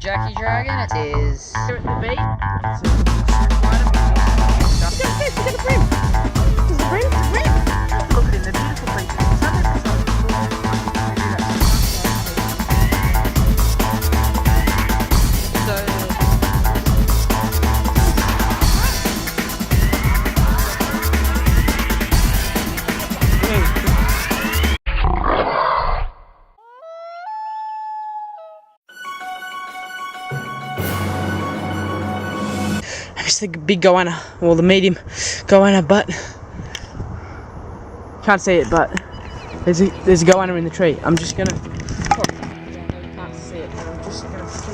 Jackie Dragon, it is. Here at the beach. Look at it, the beautiful places. The big goanna, or the medium goanna, but can't see it, but there's a goanna in the tree. I'm just gonna can't see it, and I'm just gonna see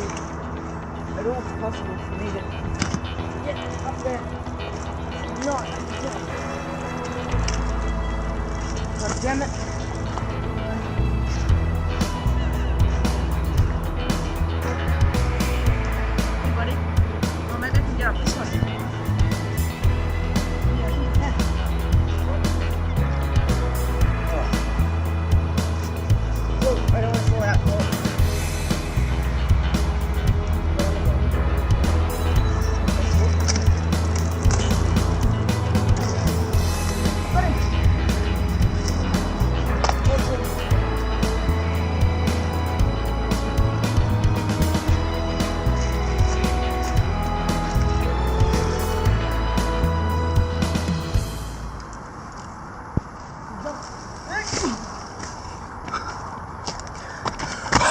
at all possible for me to get up there. God damn it.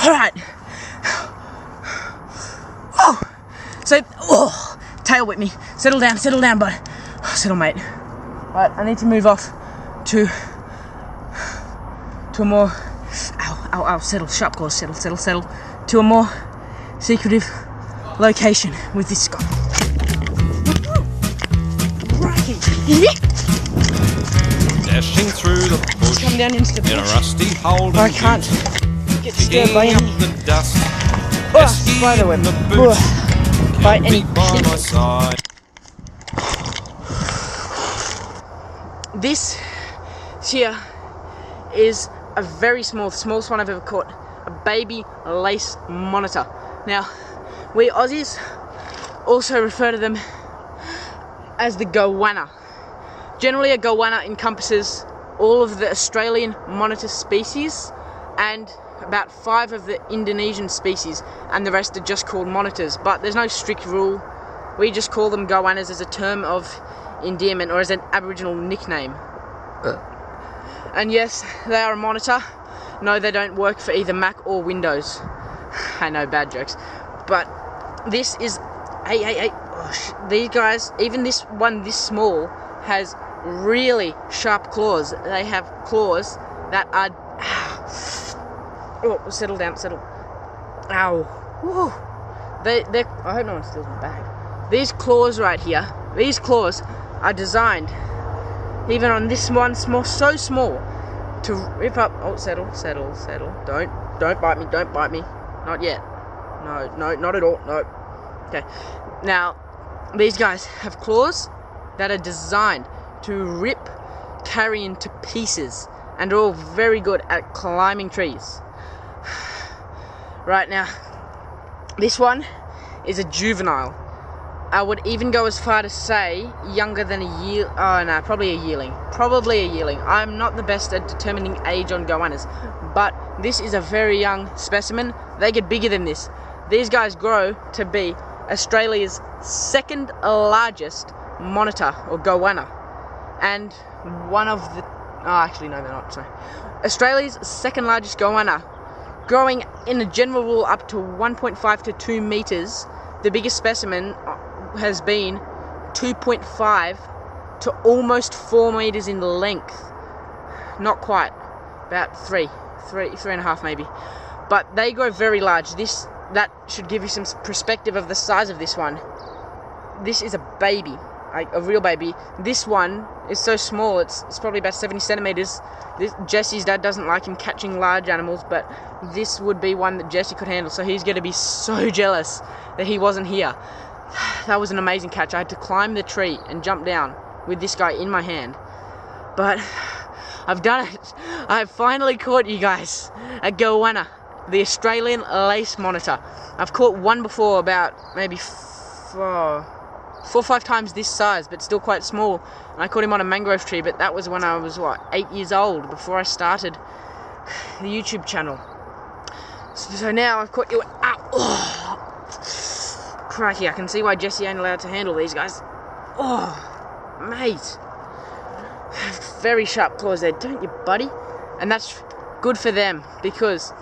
Alright. Tail whip me. Settle down, bud. Settle, mate. Right, I need to move off to a more settle, sharp claws, settle, to a more secretive location with this guy. Dashing through the bush come down into the in a rusty hole. I can't get disturbed by up any the dust. spider web. The boots By kept any me by my side. This here is a very smallest one I've ever caught, a baby lace monitor. Now, we Aussies also refer to them as the goanna. Generally, a goanna encompasses all of the Australian monitor species and about 5 of the Indonesian species, and the rest are just called monitors. But there's no strict rule. We just call them goannas as a term of endearment or as an Aboriginal nickname. And yes, they are a monitor. No, they don't work for either Mac or Windows. I know, bad jokes. But this is... Hey. These guys, even this one this small, has really sharp claws. They have claws that are... Oh, settle down. Ow. Woo. I hope no one steals my bag. These claws right here, these claws are designed, even on this one so small, to rip up... Oh, settle. Don't bite me. Not yet. No, not at all. No. Okay. Now, these guys have claws that are designed to rip carrion to pieces, and are all very good at climbing trees. Right now, this one is a juvenile. I would even go as far to say younger than a year. Oh no, probably a yearling. I'm not the best at determining age on goannas, but this is a very young specimen. They get bigger than this. These guys grow to be Australia's second largest monitor, or goanna, and one of the... Oh, actually no, they're not, sorry. Australia's second largest goanna, growing in a general rule up to 1.5 to 2 meters. The biggest specimen has been 2.5 to almost 4 meters in length. Not quite, about three and a half maybe. But they grow very large. That should give you some perspective of the size of this one. This is a baby, like a real baby. This one is so small, it's probably about 70 centimeters. Jesse's dad doesn't like him catching large animals, but this would be one that Jesse could handle, so he's going to be so jealous that he wasn't here. That was an amazing catch. I had to climb the tree and jump down with this guy in my hand. But I've done it. I've finally caught you guys. A goanna. the Australian lace monitor. I've caught one before, about maybe 4 or 5 times this size, but still quite small. And I caught him on a mangrove tree, but that was when I was, what, 8 years old, before I started the YouTube channel. So now I've caught you. Oh, crikey, I can see why Jesse ain't allowed to handle these guys. Oh, mate. Very sharp claws there, don't you, buddy? And that's good for them, because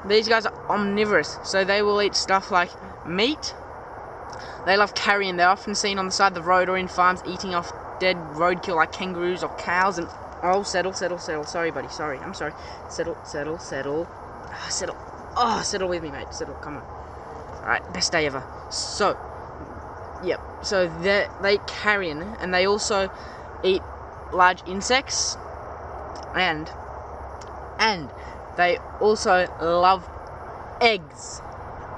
these guys are omnivorous, so they will eat stuff like meat. They love carrion. They're often seen on the side of the road or in farms eating off dead roadkill like kangaroos or cows. And oh, settle. Sorry, buddy. Sorry. I'm sorry. Settle. Settle. Oh, settle with me, mate. Settle. Come on. Alright, best day ever. So, yep. So they eat carrion, and they also eat large insects, and they also love eggs.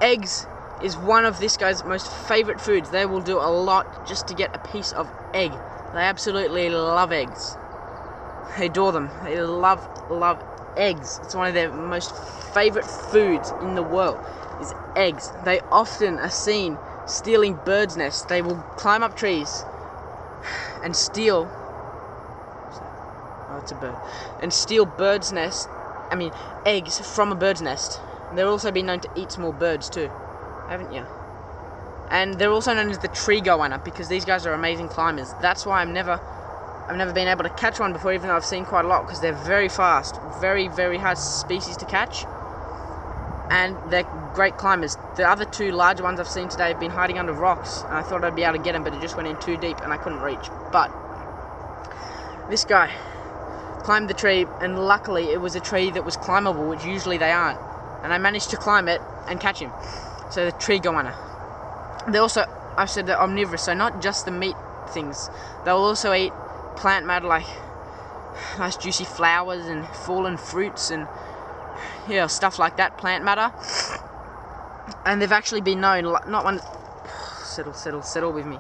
Eggs is one of this guy's most favorite foods. They will do a lot just to get a piece of egg. They absolutely love eggs. They adore them. They love eggs. It's one of their most favorite foods in the world, is eggs. They often are seen stealing birds' nests. They will climb up trees and steal. Oh, it's a bird. And steal eggs from a bird's nest. They're also been known to eat small birds too, haven't you? And they're also known as the tree goanna, because these guys are amazing climbers. That's why I've never been able to catch one before, even though I've seen quite a lot, because they're very fast, very hard species to catch, and they're great climbers. The other 2 large ones I've seen today have been hiding under rocks, and I thought I'd be able to get them, but it just went in too deep and I couldn't reach. But this guy climbed the tree, and luckily it was a tree that was climbable, which usually they aren't, and I managed to climb it and catch him. So the tree goanna. They also, I've said, they're omnivorous, so not just the meat things. They'll also eat plant matter like nice juicy flowers and fallen fruits and stuff like that, plant matter. And they've actually been known, not one, settle with me.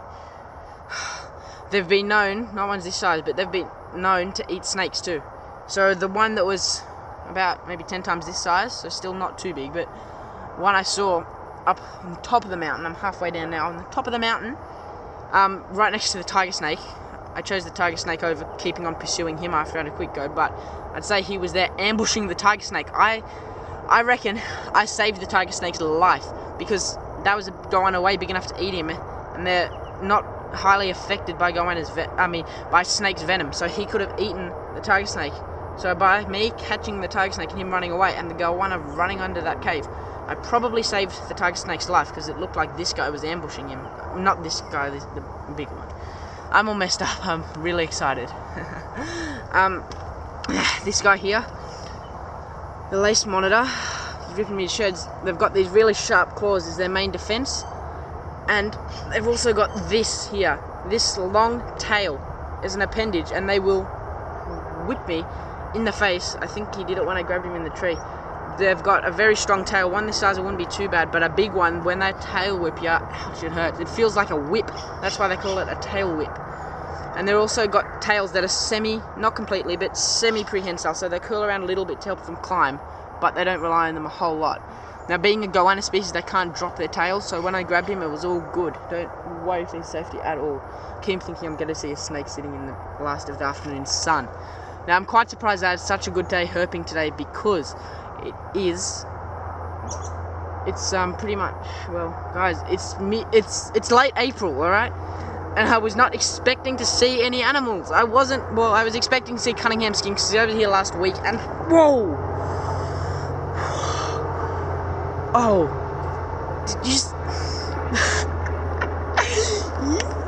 They've been known, not ones this size, but they've been known to eat snakes too. So the one that was about maybe 10 times this size, so still not too big, but one I saw up on the top of the mountain. I'm halfway down now, on the top of the mountain, right next to the tiger snake. I chose the tiger snake over keeping on pursuing him after I had a quick go, but I'd say he was there ambushing the tiger snake. I reckon I saved the tiger snake's life, because that was going away big enough to eat him, and they're not highly affected by by snake's venom, so he could have eaten the tiger snake. So by me catching the tiger snake and him running away, and the goanna running under that cave, I probably saved the tiger snake's life, because it looked like this guy was ambushing him. Not this guy, the big one. I'm all messed up. I'm really excited. This guy here, the lace monitor, he's ripping me to shreds. They've got these really sharp claws as their main defense, and they've also got this here, this long tail as an appendage, and they will whip me in the face. I think he did it when I grabbed him in the tree. They've got a very strong tail. One this size, it wouldn't be too bad, but a big one, when they tail whip you, ouch, it hurts. It feels like a whip. That's why they call it a tail whip. And they've also got tails that are not completely, but semi-prehensile, so they curl around a little bit to help them climb, but they don't rely on them a whole lot. Now, being a goanna species, they can't drop their tails, so when I grabbed him, it was all good. Don't worry for his safety at all. Keep thinking I'm going to see a snake sitting in the last of the afternoon sun. Now, I'm quite surprised I had such a good day herping today, because it's pretty much, well, guys, it's late April, alright? And I was not expecting to see any animals. I was expecting to see Cunningham skinks, because he was here last week, and whoa! Oh, did you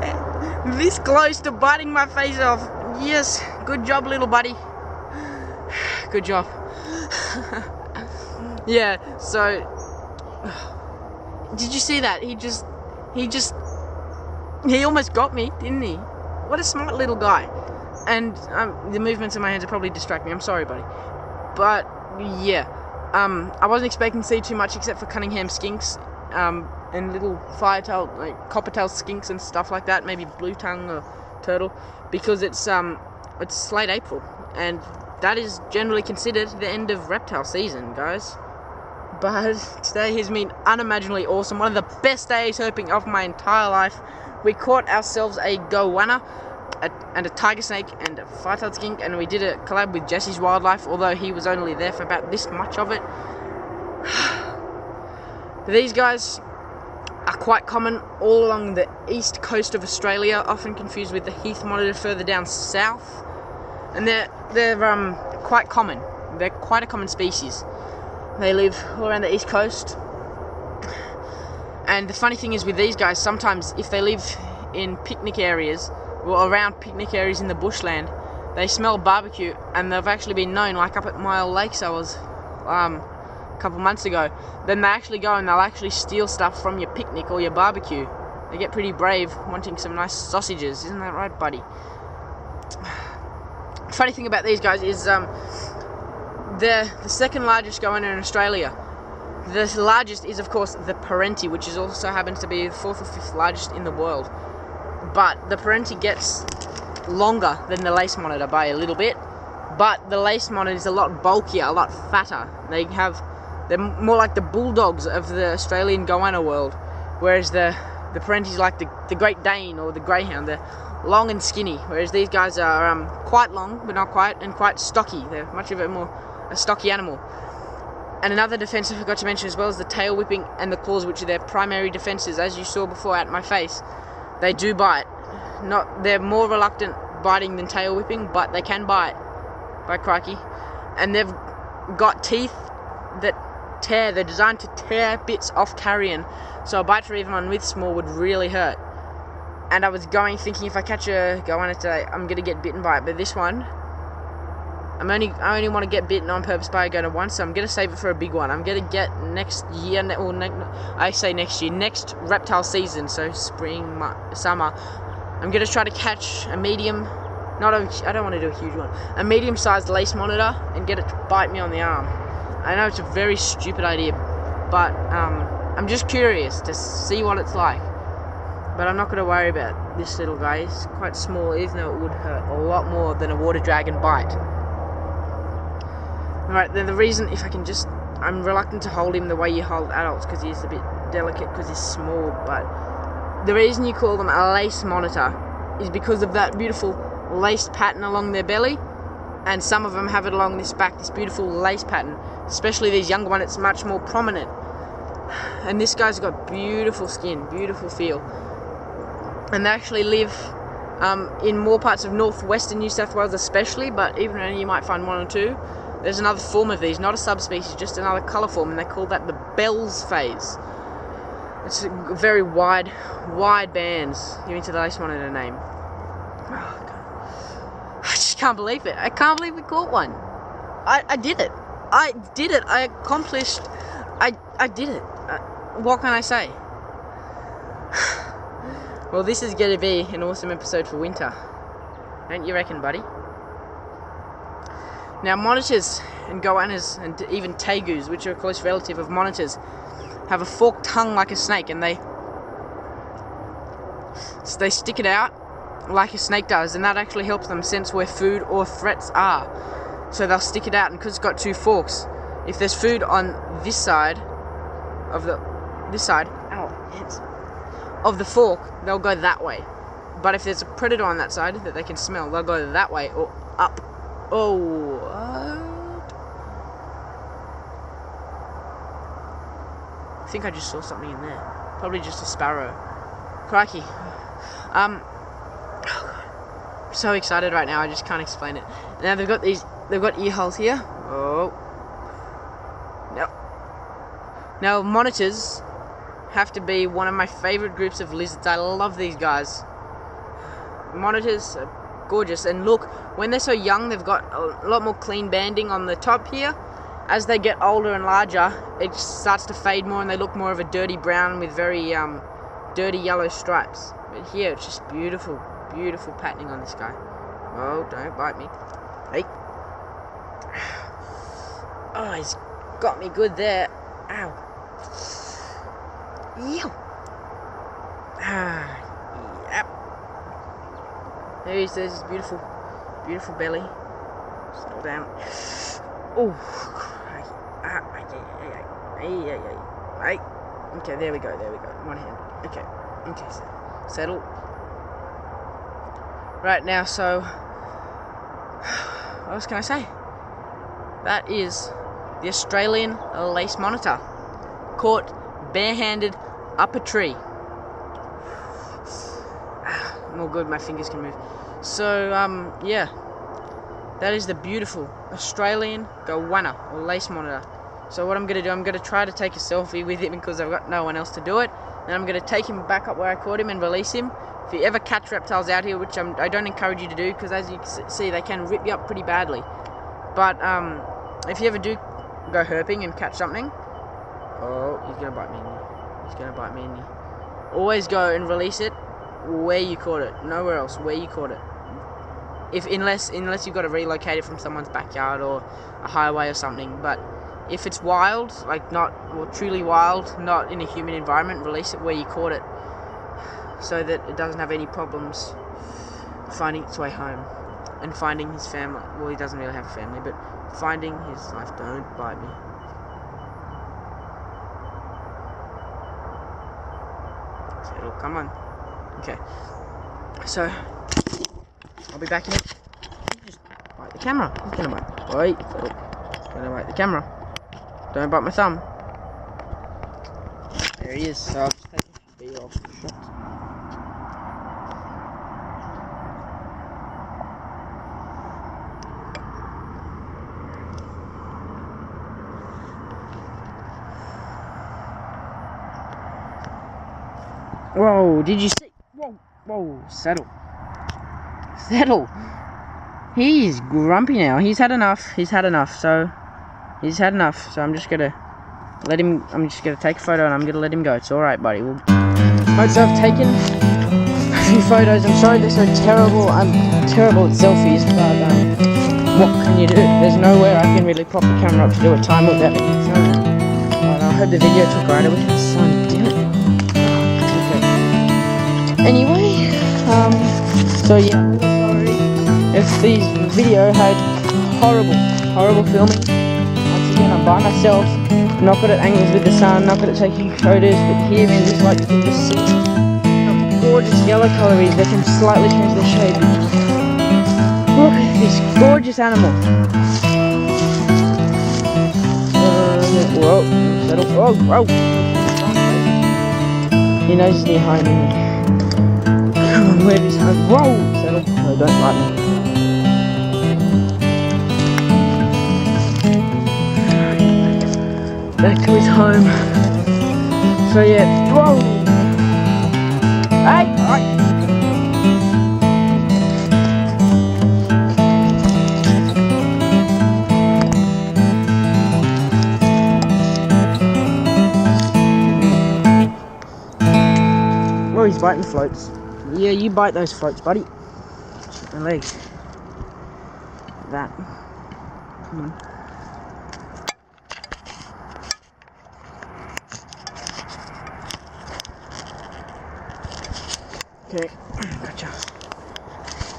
yeah. This close to biting my face off. Yes, good job, little buddy. Good job. Yeah, so did you see that? He almost got me, didn't he? What a smart little guy. And the movements of my hands are probably distract me. I'm sorry, buddy. But yeah, I wasn't expecting to see too much except for Cunningham skinks, and little firetail, like coppertail skinks and stuff like that. Maybe blue tongue or turtle, because it's late April, and that is generally considered the end of reptile season, guys. But today has been unimaginably awesome. One of the best days herping of my entire life. We caught ourselves a goanna and a tiger snake and a fire-tailed skink, and we did a collab with Jesse's Wildlife, although he was only there for about this much of it. These guys are quite common all along the east coast of Australia, often confused with the heath monitor further down south, and they're quite common. They're quite a common species. They live all around the east coast. And the funny thing is with these guys, sometimes if they live in picnic areas, or around picnic areas in the bushland, they smell barbecue, and they've actually been known, like up at Mile Lakes I was a couple months ago, then they actually go and they'll actually steal stuff from your picnic or your barbecue. They get pretty brave wanting some nice sausages, isn't that right, buddy? The funny thing about these guys is they're the second largest goanna in Australia. The largest is, of course, the parenti, which is also happens to be the 4th or 5th largest in the world. But the parenti gets longer than the lace monitor by a little bit. But the lace monitor is a lot bulkier, a lot fatter. They're more like the bulldogs of the Australian goanna world, whereas the parenti is like the Great Dane or the greyhound. They're long and skinny, whereas these guys are quite long, but not quite, and quite stocky. They're much of a stocky animal. And another defense I forgot to mention as well is the tail whipping and the claws, which are their primary defenses. As you saw before at my face, they do bite. They're more reluctant biting than tail whipping, but they can bite. By crikey. And they've got teeth that tear. They're designed to tear bits off carrion. So a bite for even on with small would really hurt. And I was thinking if I catch a goanna today, I'm gonna get bitten by it. But this one, I only want to get bitten on purpose by a goanna once, so I'm gonna save it for a big one. I'm gonna get next year, I say next year, next reptile season, so spring, summer. I'm gonna try to catch a medium. I don't want to do a huge one. A medium-sized lace monitor and get it to bite me on the arm. I know it's a very stupid idea, but I'm just curious to see what it's like. But I'm not going to worry about this little guy. He's quite small, even though it would hurt a lot more than a water dragon bite. Alright, then the reason, I'm reluctant to hold him the way you hold adults, because he's a bit delicate, because he's small, but the reason you call them a lace monitor is because of that beautiful laced pattern along their belly, and some of them have it along this back, this beautiful lace pattern. Especially these younger ones, it's much more prominent. And this guy's got beautiful skin, beautiful feel. And they actually live in more parts of northwestern New South Wales especially, but even then you might find one or two. There's another form of these, not a subspecies, just another colour form, and they call that the Bell's phase. It's very wide bands, giving to the lace monitor name. Oh, God. I just can't believe it. I can't believe we caught one. I did it. I did it. I accomplished. I did it. What can I say? Well, this is going to be an awesome episode for winter. Don't you reckon, buddy? Now, monitors and goannas and even tegus, which are a close relative of monitors, have a forked tongue like a snake, and they stick it out like a snake does, and that actually helps them sense where food or threats are. So they'll stick it out, and because it's got two forks, if there's food on this side of the fork, they'll go that way. But if there's a predator on that side that they can smell, they'll go that way or up. Oh, what? I think I just saw something in there. Probably just a sparrow. Crikey. I'm so excited right now, I just can't explain it. Now they've got ear holes here. Oh. No. Now monitors have to be one of my favourite groups of lizards. I love these guys. Monitors are gorgeous, and look, when they're so young, they've got a lot more clean banding on the top here. As they get older and larger, it starts to fade more, and they look more of a dirty brown with very dirty yellow stripes. But here, it's just beautiful, beautiful patterning on this guy. Oh, don't bite me. Hey. Oh, he's got me good there. Ow. Ew. Yep. There's his beautiful, beautiful belly. Settle down. Oh. Hey. Okay, there we go. One hand. Okay, settle. Right now, so what else can I say? That is the Australian lace monitor, caught barehanded up a tree. More good, my fingers can move. So, yeah, that is the beautiful Australian Goanna, or lace monitor. So what I'm going to do, I'm going to try to take a selfie with him because I've got no one else to do it. Then I'm going to take him back up where I caught him and release him. If you ever catch reptiles out here, which I don't encourage you to do, because as you can see, they can rip you up pretty badly. But if you ever do go herping and catch something, oh, he's going to bite me. Always go and release it where you caught it, nowhere else, where you caught it. Unless you've got to relocate it from someone's backyard or a highway or something. But if it's wild, like truly wild, not in a human environment, release it where you caught it, so that it doesn't have any problems finding its way home and finding his family. Well, he doesn't really have a family, but finding his life. Don't bite me. Settle, come on. Okay, so I'll be back in. Just bite the camera. He's gonna bite. Wait, settle. He's gonna bite the camera. Don't bite my thumb. There he is. So I'll just take a few off the shot. Whoa, did you see? Whoa, settle. He is grumpy now. He's had enough. So I'm just gonna take a photo and I'm gonna let him go. It's alright, buddy. So I've taken a few photos. I'm sorry they're so terrible. I'm terrible at selfies, but what can you do? There's nowhere I can really prop the camera up to do a time without making it sound. I hope the video took right. I wish the sun did it. Anyway, so yeah, I'm sorry if this video had horrible filming. Once again, I'm by myself, not good at angles with the sun, not good at taking photos, but here in this light you can just see how gorgeous yellow colour is. They can slightly change their shape. Look at this gorgeous animal. Whoa, settle. Whoa. He knows he's near home, isn't he? Where is home? Whoa! Settle. No, don't bite me. Back to his home. So yeah. Whoa! Hey! Alright. Oh, he's biting the floats. Yeah, you bite those floats, buddy. Shoot my legs. Like that. Come on. Okay, gotcha.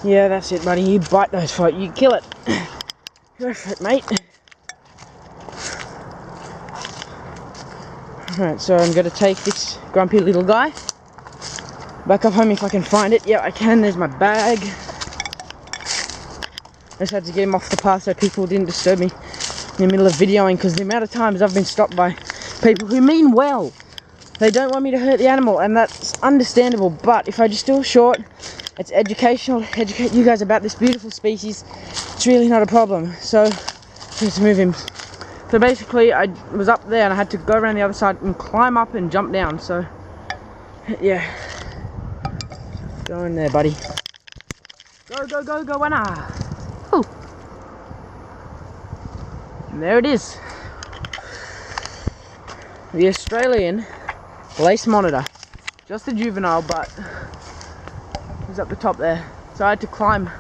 Yeah, that's it, buddy. You bite those floats. You kill it. Go for it, mate. Alright, so I'm going to take this grumpy little guy back up home if I can find it. Yeah, I can. There's my bag. I just had to get him off the path so people didn't disturb me in the middle of videoing, because the amount of times I've been stopped by people who mean well. They don't want me to hurt the animal, and that's understandable, but if I just do a short, it's educational, educate you guys about this beautiful species, it's really not a problem. So, let's move him. So basically, I was up there and I had to go around the other side and climb up and jump down, so, yeah. Go in there, buddy. Go, Goanna! Woo! And there it is. The Australian lace monitor. Just a juvenile, but he's up the top there. So I had to climb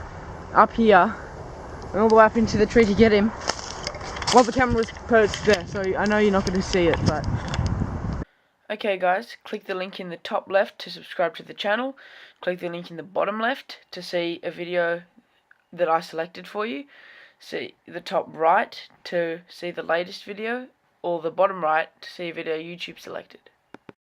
up here and all the way up into the tree to get him. Well, the camera was perched there, so I know you're not going to see it, but... Okay guys, click the link in the top left to subscribe to the channel. Click the link in the bottom left to see a video that I selected for you. See the top right to see the latest video. or the bottom right to see video YouTube selected.